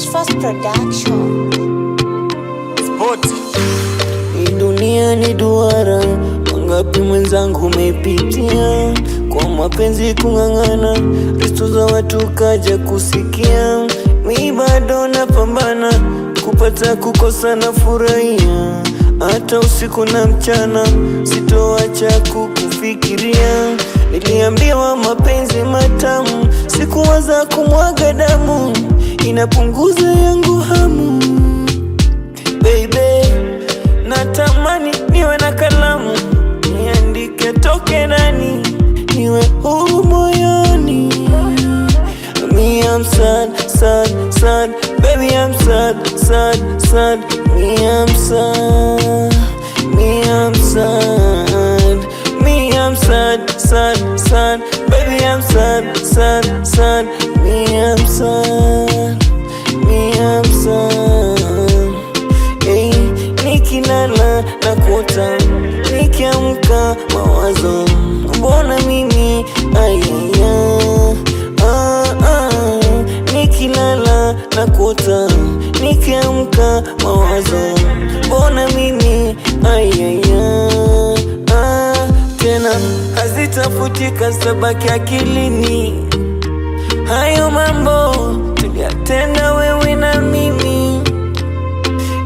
Fresh Fast Production. Sport. Hii dunia ni duara, mangapi mwenzangu umepitia kwa mapenzi kung'ang'ana, risto za watu kaja kusikia. Mi bado napambana, kupata kukosa na furahia, hata usiku na mchana sitoacha kukufikiria. Niliambiwa mapenzi matamu, sikuwaza kumwaga damu, inapunguza yangu hamu. Baby, natamani niwe na kalamu, niandike toke ndani, niwe huru moyoni. Me I'm sad, sad, sad, baby I'm sad, sad, sad. Me I'm sad, me I'm sad, me I'm sad, sad, sad, baby I'm sad, sad, sad. Me I'm sad, me I'm sad. Hey, nikilala na kuota, nikiamka mawazo, mbona mimi ayaya. Nikilala na kuota, nikiamka mawazo, mbona mimi ayaya. Tena hazitafutika, zitabaki akilini. Hayo mambo tuliyatenda wewe na mimi,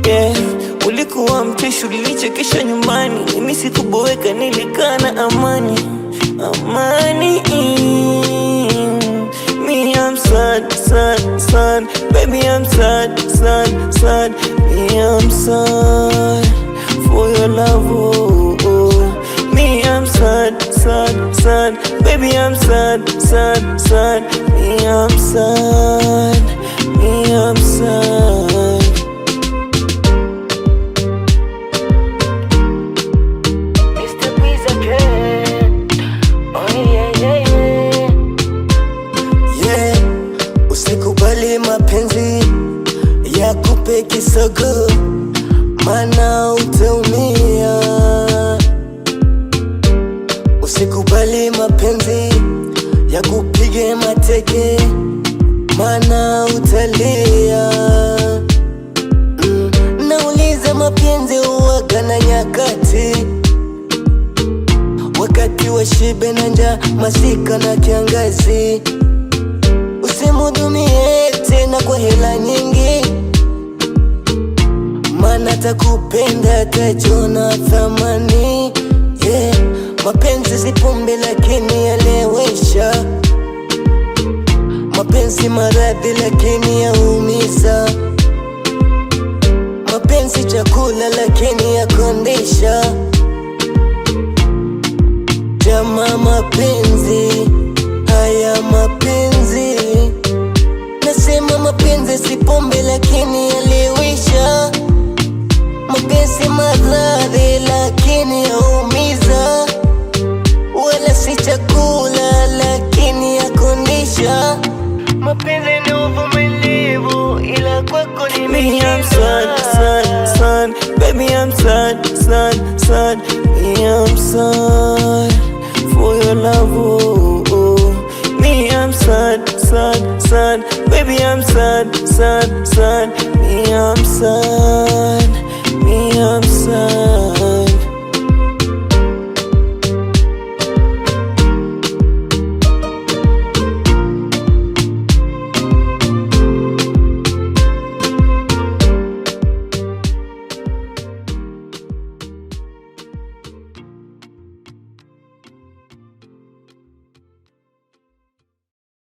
yeah. Ulikuwa mcheshi, ulinichekesha nyumbani, mimi sikuboeka, nilikaa na amani, amani. Me I'm sad, sad, sad, baby I'm sad, sad, sad. Me I'm sad for your love, oh, oh. Me I'm sad, sad, sad, baby I'm sad, sad, sad. Me I'm sad, me I'm sad. Usikubali mapenzi ya kupe kisogo, mana utaumia. Usikubali mapenzi ya kupige mateke, mana utalia. Nauliza mapenzi huwaga na nyakati, wakati wa shibe na njaa, masika na kiangazi. Usimhudumie tena kwa hela nyingi, mana takupenda tajona thamani, yeah. Mapenzi si pombe lakini yalewesha, mapenzi maradhi lakini yaumiza, mapenzi chakula lakini yakondesha. Jamaa mapenzi, haya mapenzi, nasema mapenzi si pombe lakini yaliwisha, mapenzi maradhi lakini yaumiza, wala si chakula lakini yakondisha. Mapenzi ni uvumilivu, ila kwako ni me I'm sad, sad, sad, baby I'm sad, sad, sad. Me I'm sad for your love, oh, oh. Me I'm sad, sad, sad, baby I'm sad, sad, sad. Me I'm sad.